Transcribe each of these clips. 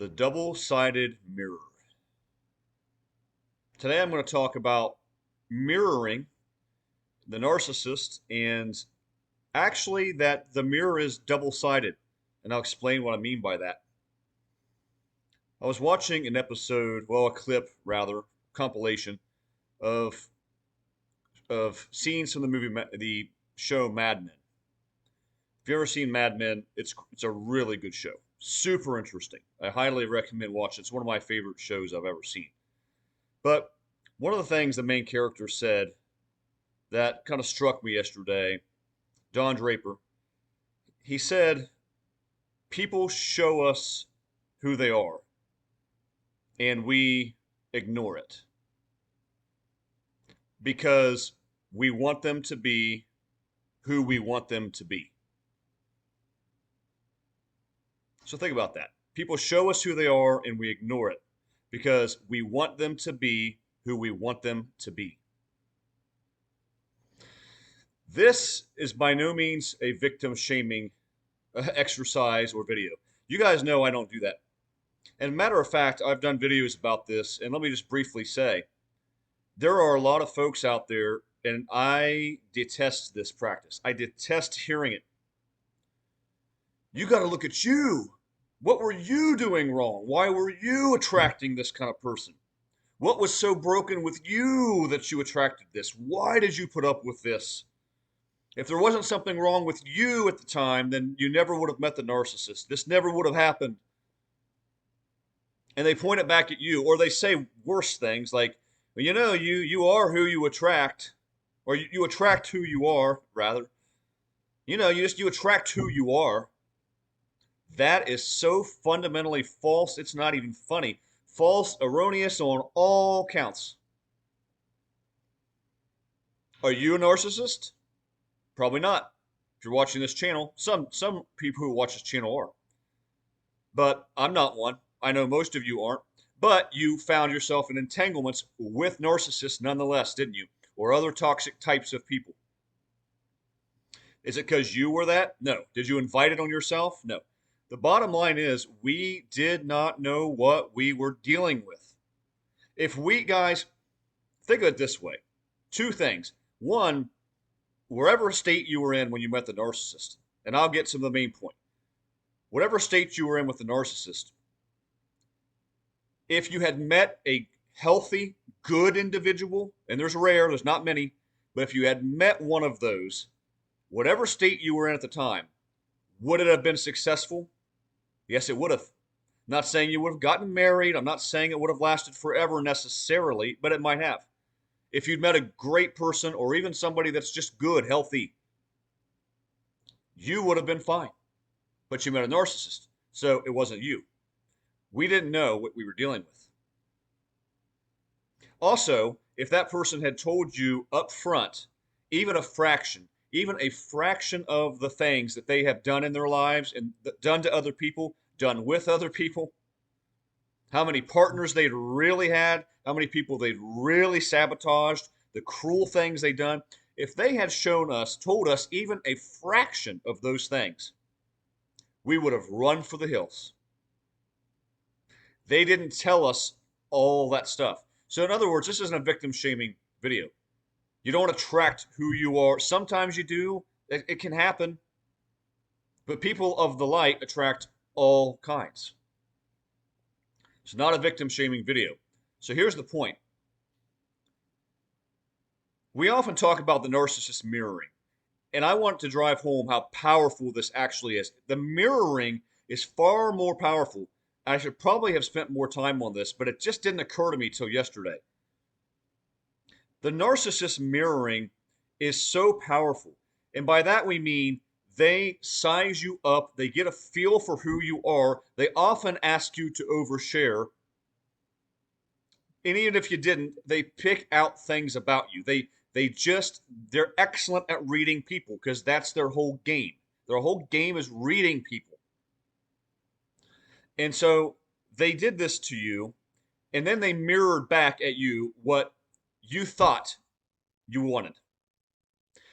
The double-sided mirror. Today I'm going to talk about mirroring the narcissist and actually that the mirror is double-sided. And I'll explain what I mean by that. I was watching an episode, well, a clip rather, compilation of scenes from the the show Mad Men. If you've ever seen Mad Men, it's a really good show. Super interesting. I highly recommend watching it. It's one of my favorite shows I've ever seen. But one of the things the main character said that kind of struck me yesterday, Don Draper, he said, people show us who they are, and we ignore it because we want them to be who we want them to be. So think about that. People show us who they are, and we ignore it because we want them to be who we want them to be. This is by no means a victim shaming exercise or video. You guys know I don't do that. And matter of fact, I've done videos about this, and let me just briefly say, there are a lot of folks out there, and I detest this practice. I detest hearing it. You got to look at you. What were you doing wrong? Why were you attracting this kind of person? What was so broken with you that you attracted this? Why did you put up with this? If there wasn't something wrong with you at the time, then you never would have met the narcissist. This never would have happened. And they point it back at you, or they say worse things like, well, you are who you attract, or you attract who you are, rather. You attract who you are. That is so fundamentally false, it's not even funny. False, erroneous on all counts. Are you a narcissist? Probably not. If you're watching this channel, some people who watch this channel are. But I'm not one. I know most of you aren't. But you found yourself in entanglements with narcissists nonetheless, didn't you? Or other toxic types of people. Is it because you were that? No. Did you invite it on yourself? No. The bottom line is we did not know what we were dealing with. If we, guys, think of it this way. Two things. One, wherever state you were in when you met the narcissist, and I'll get to the main point. Whatever state you were in with the narcissist, if you had met a healthy, good individual, and there's not many, but if you had met one of those, whatever state you were in at the time, would it have been successful? Yes, it would have. I'm not saying you would have gotten married. I'm not saying it would have lasted forever necessarily, but it might have. If you'd met a great person or even somebody that's just good, healthy, you would have been fine. But you met a narcissist, so it wasn't you. We didn't know what we were dealing with. Also, if that person had told you up front, even a fraction of the things that they have done in their lives and done to other people, done with other people, how many partners they'd really had, how many people they'd really sabotaged, the cruel things they'd done, if they had told us even a fraction of those things, we would have run for the hills. They didn't tell us all that stuff. So in other words, this isn't a victim shaming video. You don't attract who you are. Sometimes you do. It can happen. But people of the light attract all kinds. It's not a victim shaming video. So here's the point. We often talk about the narcissist mirroring. And I want to drive home how powerful this actually is. The mirroring is far more powerful. I should probably have spent more time on this, but it just didn't occur to me till yesterday. The narcissist mirroring is so powerful. And by that we mean they size you up, they get a feel for who you are, they often ask you to overshare. And even if you didn't, they pick out things about you. They're excellent at reading people because that's their whole game. Their whole game is reading people. And so they did this to you, and then they mirrored back at you what you thought you wanted.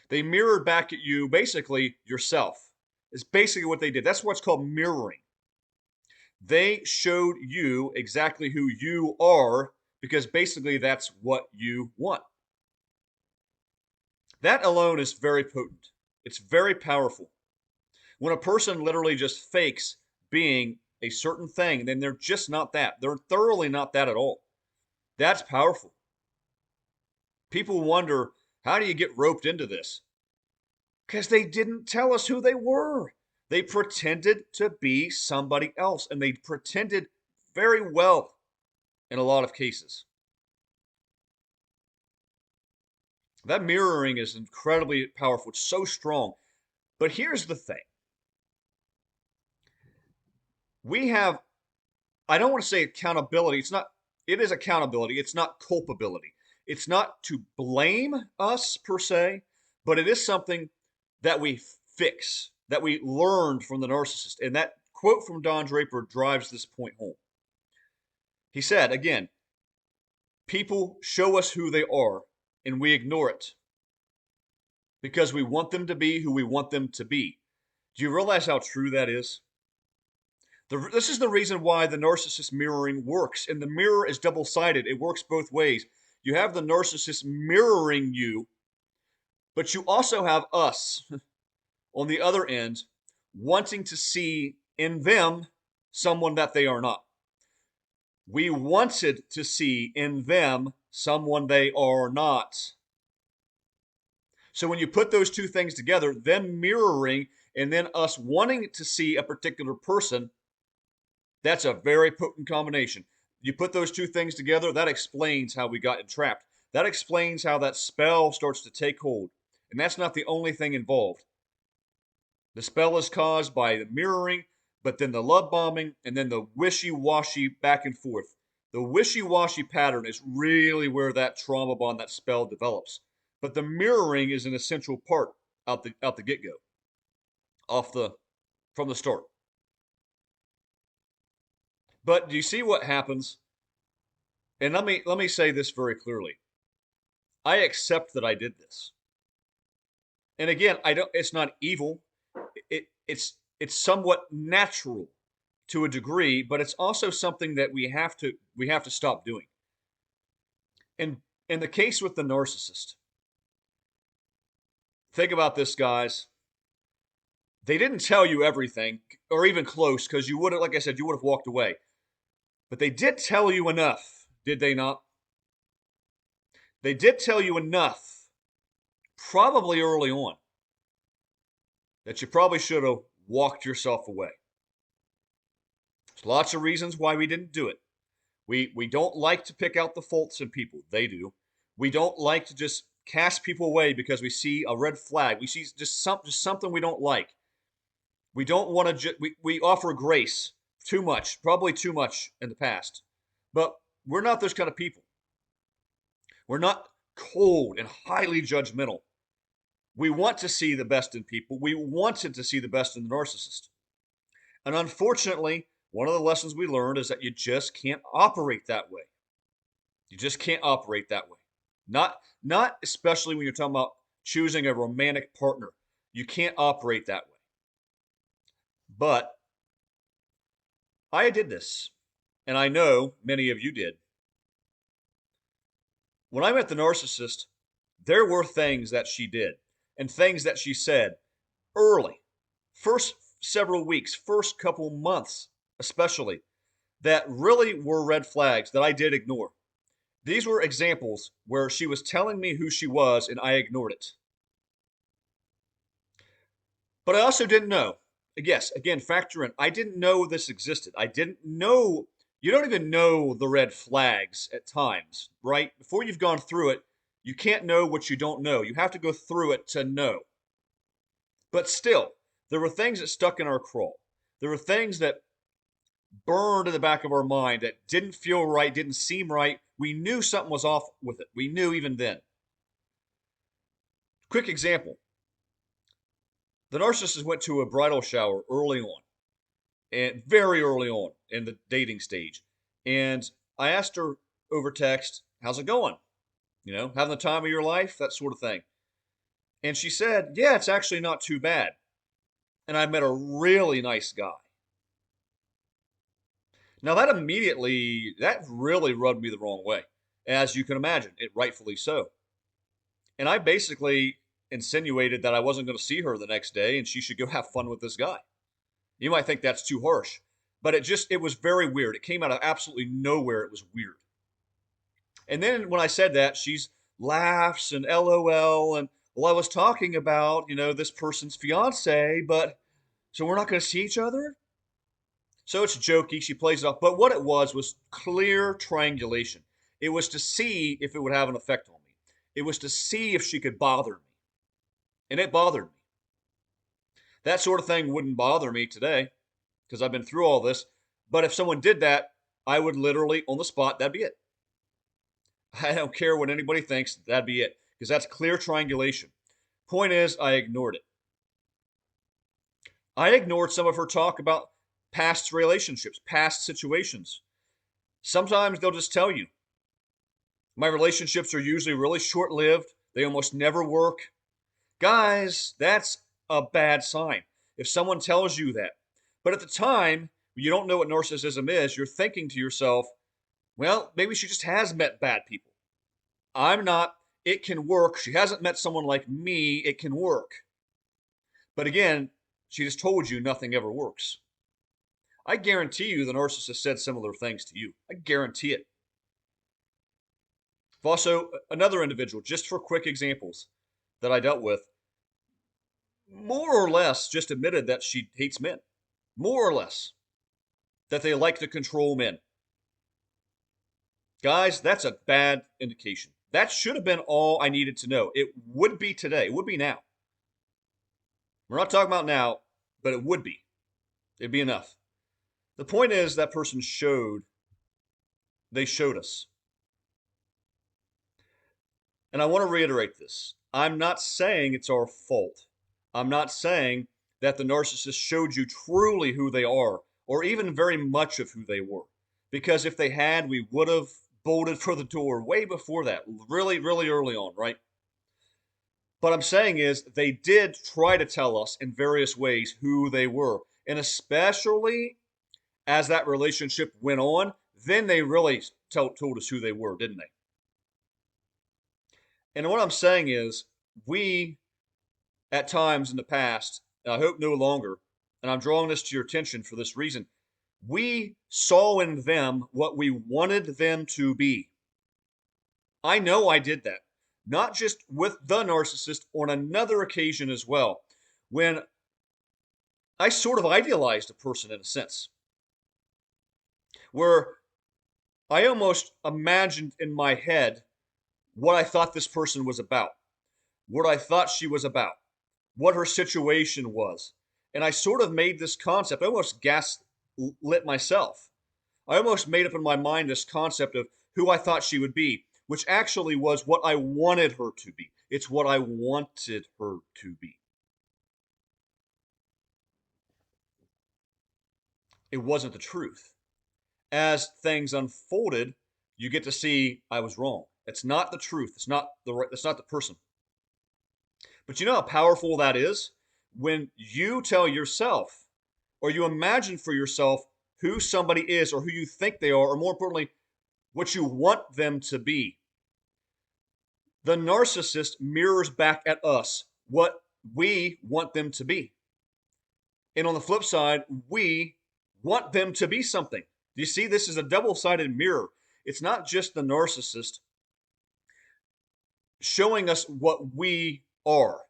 They mirrored back at you basically yourself. It's basically what they did. That's what's called mirroring. They showed you exactly who you are because basically that's what you want. That alone is very potent. It's very powerful. When a person literally just fakes being a certain thing, then they're just not that. They're thoroughly not that at all. That's powerful. People wonder, how do you get roped into this? Because they didn't tell us who they were. They pretended to be somebody else, and they pretended very well in a lot of cases. That mirroring is incredibly powerful. It's so strong. But here's the thing. We have, I don't want to say accountability. It is accountability. It's not culpability. It's not to blame us per se, but it is something that we fix, that we learned from the narcissist. And that quote from Don Draper drives this point home. He said, again, people show us who they are and we ignore it because we want them to be who we want them to be. Do you realize how true that is? This is the reason why the narcissist mirroring works. And the mirror is double sided, it works both ways. You have the narcissist mirroring you, but you also have us on the other end wanting to see in them someone that they are not. We wanted to see in them someone they are not. So when you put those two things together, them mirroring and then us wanting to see a particular person, that's a very potent combination. You put those two things together, that explains how we got entrapped. That explains how that spell starts to take hold. And that's not the only thing involved. The spell is caused by the mirroring, but then the love bombing, and then the wishy-washy back and forth. The wishy-washy pattern is really where that trauma bond, that spell develops. But the mirroring is an essential part out the get-go, from the start. But do you see what happens? And let me say this very clearly. I accept that I did this. And again, I don't it's not evil. It's somewhat natural to a degree, but it's also something that we have to stop doing. And in the case with the narcissist, think about this, guys. They didn't tell you everything, or even close, because you would have, like I said, you would have walked away. But they did tell you enough, did they not? They did tell you enough, probably early on, that you probably should have walked yourself away. There's lots of reasons why we didn't do it. We don't like to pick out the faults in people. They do. We don't like to just cast people away because we see a red flag. We see just something we don't like. We don't want to. We offer grace too much, probably too much in the past. But we're not those kind of people. We're not cold and highly judgmental. We want to see the best in people. We wanted to see the best in the narcissist. And unfortunately, one of the lessons we learned is that you just can't operate that way. You just can't operate that way. Not especially when you're talking about choosing a romantic partner. You can't operate that way. But I did this, and I know many of you did. When I met the narcissist, there were things that she did and things that she said early, first several weeks, first couple months especially, that really were red flags that I did ignore. These were examples where she was telling me who she was and I ignored it. But I also didn't know. Yes, again, factor in. I didn't know this existed. I didn't know. You don't even know the red flags at times, right? Before you've gone through it, you can't know what you don't know. You have to go through it to know. But still, there were things that stuck in our craw. There were things that burned in the back of our mind that didn't feel right, didn't seem right. We knew something was off with it. We knew even then. Quick example. The narcissist went to a bridal shower early on, and very early on in the dating stage. And I asked her over text, how's it going? You know, having the time of your life, that sort of thing. And she said, yeah, it's actually not too bad. And I met a really nice guy. Now that really rubbed me the wrong way. As you can imagine, it rightfully so. And I basically insinuated that I wasn't going to see her the next day and she should go have fun with this guy. You might think that's too harsh, but it was very weird. It came out of absolutely nowhere. It was weird. And then when I said that, she's laughs and LOL and well, I was talking about, this person's fiance, but so we're not going to see each other? So it's jokey. She plays it off. But what it was clear triangulation. It was to see if it would have an effect on me. It was to see if she could bother me. And it bothered me. That sort of thing wouldn't bother me today because I've been through all this. But if someone did that, I would literally, on the spot, that'd be it. I don't care what anybody thinks, that'd be it. Because that's clear triangulation. Point is, I ignored it. I ignored some of her talk about past relationships, past situations. Sometimes they'll just tell you. My relationships are usually really short lived, they almost never work. Guys, that's a bad sign if someone tells you that. But at the time, you don't know what narcissism is, you're thinking to yourself, well, maybe she just has met bad people. I'm not. It can work. She hasn't met someone like me. It can work. But again, she just told you nothing ever works. I guarantee you the narcissist said similar things to you. I guarantee it. Also, another individual, just for quick examples that I dealt with, more or less just admitted that she hates men. More or less. That they like to control men. Guys, that's a bad indication. That should have been all I needed to know. It would be today. It would be now. We're not talking about now, but it would be. It'd be enough. The point is that person they showed us. And I want to reiterate this. I'm not saying it's our fault. I'm not saying that the narcissist showed you truly who they are, or even very much of who they were. Because if they had, we would have bolted for the door way before that, really, really early on, right? What I'm saying is they did try to tell us in various ways who they were. And especially as that relationship went on, then they really told us who they were, didn't they? And what I'm saying is we, at times in the past, and I hope no longer, and I'm drawing this to your attention for this reason, we saw in them what we wanted them to be. I know I did that, not just with the narcissist, on another occasion as well, when I sort of idealized a person in a sense, where I almost imagined in my head what I thought this person was about, what I thought she was about, what her situation was. And I sort of made this concept, I almost gaslit myself. I almost made up in my mind this concept of who I thought she would be, which actually was what I wanted her to be. It's what I wanted her to be. It wasn't the truth. As things unfolded, you get to see I was wrong. It's not the truth. It's not the person. But you know how powerful that is? When you tell yourself or you imagine for yourself who somebody is or who you think they are, or more importantly, what you want them to be. The narcissist mirrors back at us what we want them to be. And on the flip side, we want them to be something. Do you see? This is a double-sided mirror. It's not just the narcissist showing us what we are,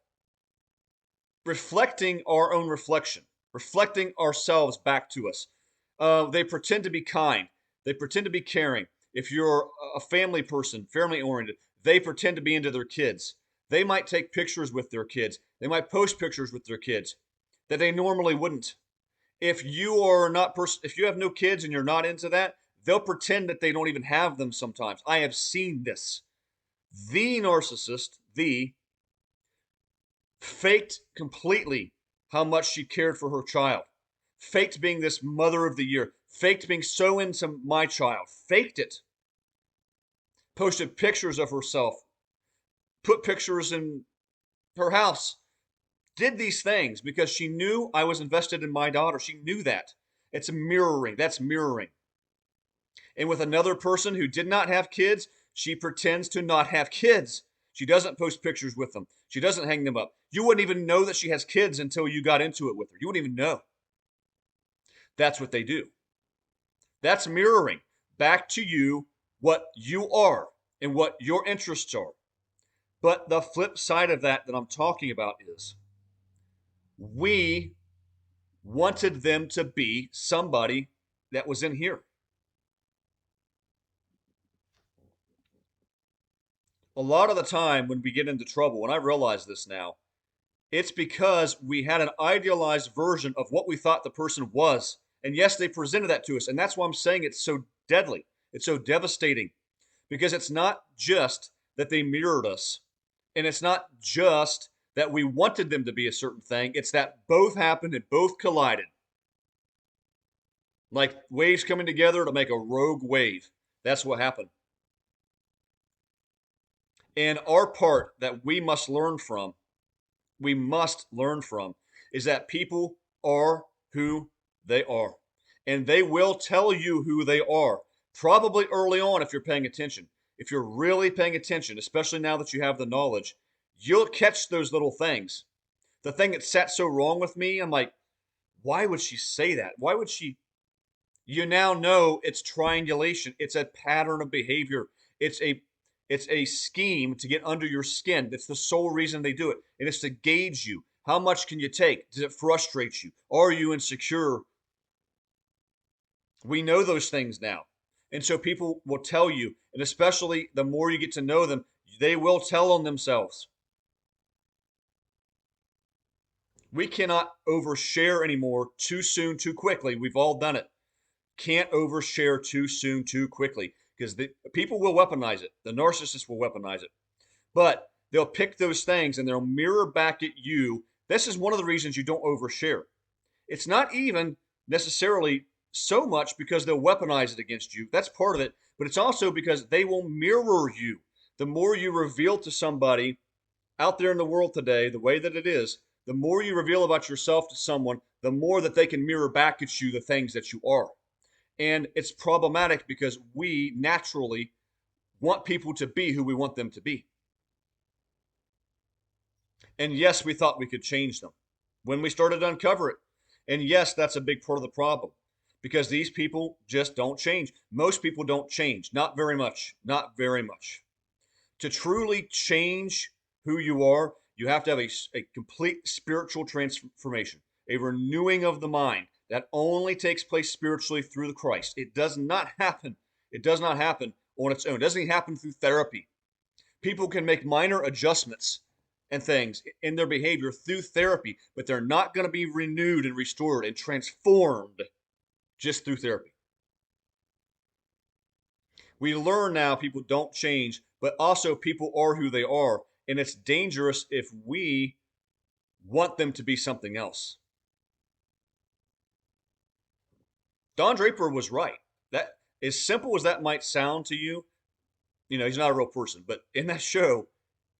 reflecting our own reflection, reflecting ourselves back to us. They pretend to be kind. They pretend to be caring. If you're a family person, family oriented, they pretend to be into their kids. They might take pictures with their kids. They might post pictures with their kids that they normally wouldn't. If you are not if you have no kids and you're not into that, they'll pretend that they don't even have them sometimes. I have seen this. The narcissist, faked completely how much she cared for her child. Faked being this mother of the year. Faked being so into my child. Faked it. Posted pictures of herself. Put pictures in her house. Did these things because she knew I was invested in my daughter. She knew that. It's mirroring. That's mirroring. And with another person who did not have kids, she pretends to not have kids. She doesn't post pictures with them. She doesn't hang them up. You wouldn't even know that she has kids until you got into it with her. You wouldn't even know. That's what they do. That's mirroring back to you what you are and what your interests are. But the flip side of that I'm talking about is we wanted them to be somebody that was in here. A lot of the time when we get into trouble, and I realize this now, it's because we had an idealized version of what we thought the person was. And yes, they presented that to us. And that's why I'm saying it's so deadly. It's so devastating because it's not just that they mirrored us. And it's not just that we wanted them to be a certain thing. It's that both happened and both collided. Like waves coming together to make a rogue wave. That's what happened. And our part that we must learn from, is that people are who they are. And they will tell you who they are, probably early on if you're paying attention. If you're really paying attention, especially now that you have the knowledge, you'll catch those little things. The thing that sat so wrong with me, I'm like, why would she say that? Why would she? You now know it's triangulation. It's a pattern of behavior. It's a it's a scheme to get under your skin. That's the sole reason they do it. And it's to gauge you. How much can you take? Does it frustrate you? Are you insecure? We know those things now. And so people will tell you, and especially the more you get to know them, they will tell on themselves. We cannot overshare anymore too soon, too quickly. We've all done it. Can't overshare too soon, too quickly, because the people will weaponize it. The narcissist will weaponize it. But they'll pick those things and they'll mirror back at you. This is one of the reasons you don't overshare. It's not even necessarily so much because they'll weaponize it against you. That's part of it. But it's also because they will mirror you. The more you reveal to somebody out there in the world today, the way that it is, the more you reveal about yourself to someone, the more that they can mirror back at you the things that you are. And it's problematic because we naturally want people to be who we want them to be. And yes, we thought we could change them when we started to uncover it. And yes, that's a big part of the problem because these people just don't change. Most people don't change. Not very much. Not very much. To truly change who you are, you have to have a complete spiritual transformation, a renewing of the mind. That only takes place spiritually through the Christ. It does not happen. It does not happen on its own. It doesn't even happen through therapy. People can make minor adjustments and things in their behavior through therapy, but they're not going to be renewed and restored and transformed just through therapy. We learn now people don't change, but also people are who they are. And it's dangerous if we want them to be something else. Don Draper was right. That, as simple as that might sound to you, he's not a real person, but in that show,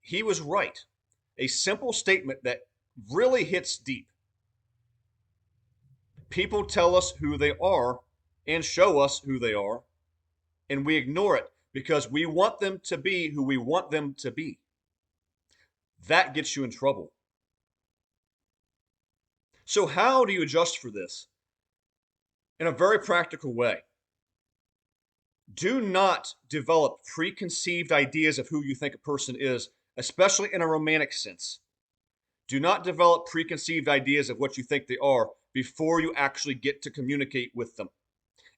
he was right. A simple statement that really hits deep. People tell us who they are and show us who they are, and we ignore it because we want them to be who we want them to be. That gets you in trouble. So how do you adjust for this? In a very practical way. Do not develop preconceived ideas of who you think a person is, especially in a romantic sense. Do not develop preconceived ideas of what you think they are before you actually get to communicate with them.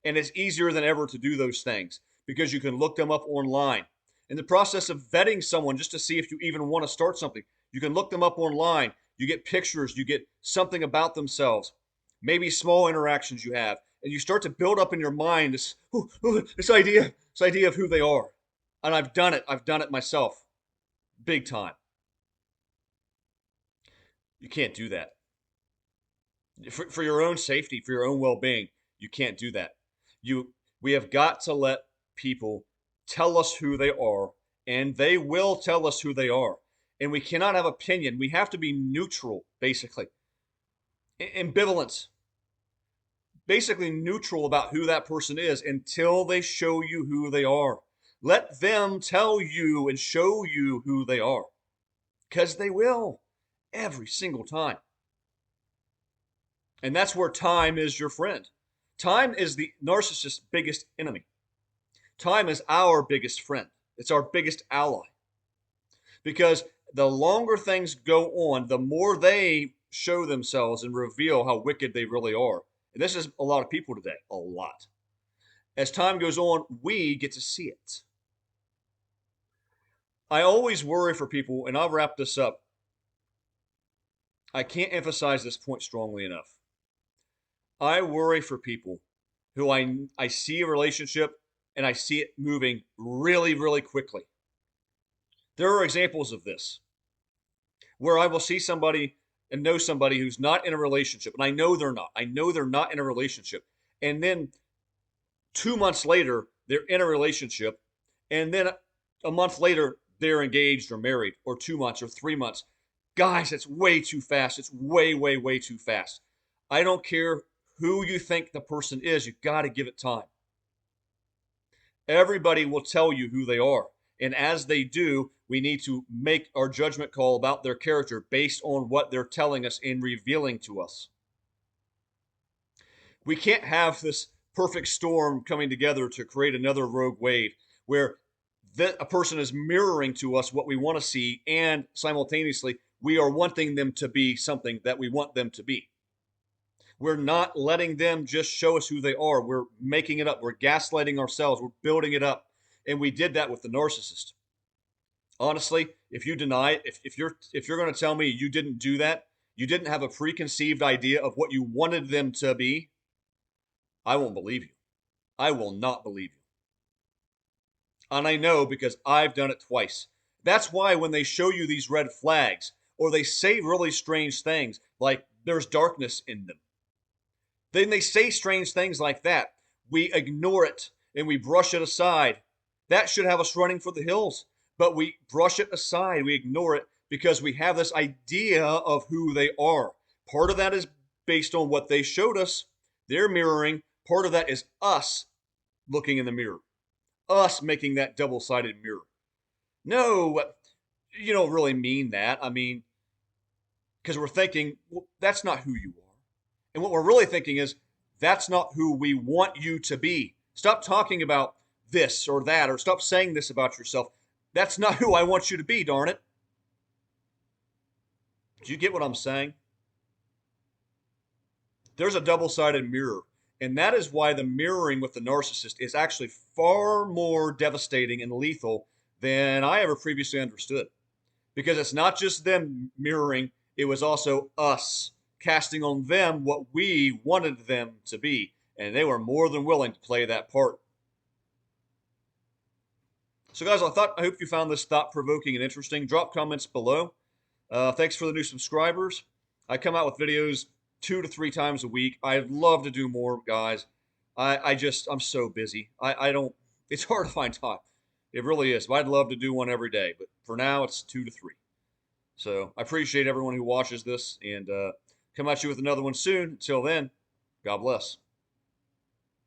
And it's easier than ever to do those things because you can look them up online. In the process of vetting someone just to see if you even want to start something, you can look them up online. You get pictures, you get something about themselves, maybe small interactions you have, and you start to build up in your mind this idea of who they are. And I've done it myself, big time. You can't do that. For your own safety, for your own well-being, you can't do that. We have got to let people tell us who they are, and they will tell us who they are. And we cannot have opinion. We have to be neutral, basically. Ambivalence. basically neutral about who that person is until they show you who they are. Let them tell you and show you who they are, because they will every single time. And that's where time is your friend. Time is the narcissist's biggest enemy. Time is our biggest friend. It's our biggest ally. Because the longer things go on, the more they show themselves and reveal how wicked they really are. And this is a lot of people today, a lot. As time goes on, we get to see it. I always worry for people, and I'll wrap this up. I can't emphasize this point strongly enough. I worry for people who I see a relationship and I see it moving really, really quickly. There are examples of this where I will see somebody and know somebody who's not in a relationship, and I know they're not. I know they're not in a relationship. And then 2 months later, they're in a relationship. And then a month later, they're engaged or married, or 2 months or 3 months. Guys, it's way too fast. It's way, way, way too fast. I don't care who you think the person is, you got to give it time. Everybody will tell you who they are. And as they do, we need to make our judgment call about their character based on what they're telling us and revealing to us. We can't have this perfect storm coming together to create another rogue wave where a person is mirroring to us what we want to see, and simultaneously we are wanting them to be something that we want them to be. We're not letting them just show us who they are. We're making it up. We're gaslighting ourselves. We're building it up. And we did that with the narcissist. Honestly, if you deny it, if you're going to tell me you didn't do that, you didn't have a preconceived idea of what you wanted them to be, I won't believe you. I will not believe you. And I know because I've done it twice. That's why when they show you these red flags, or they say really strange things like there's darkness in them, then they say strange things like that, we ignore it and we brush it aside. That should have us running for the hills, but we brush it aside, we ignore it because we have this idea of who they are. Part of that is based on what they showed us, they're mirroring. Part of that is us looking in the mirror, us making that double-sided mirror. No, you don't really mean that. I mean, because we're thinking, well, that's not who you are. And what we're really thinking is, that's not who we want you to be. Stop talking about this or that, or stop saying this about yourself. That's not who I want you to be, darn it. Do you get what I'm saying? There's a double-sided mirror. And that is why the mirroring with the narcissist is actually far more devastating and lethal than I ever previously understood. Because it's not just them mirroring, it was also us casting on them what we wanted them to be. And they were more than willing to play that part. So guys, I hope you found this thought-provoking and interesting. Drop comments below. Thanks for the new subscribers. I come out with videos 2 to 3 times a week. I'd love to do more, guys. I'm so busy. I don't, it's hard to find time. It really is. But I'd love to do one every day. But for now, it's 2 to 3. So I appreciate everyone who watches this, and come at you with another one soon. Until then, God bless.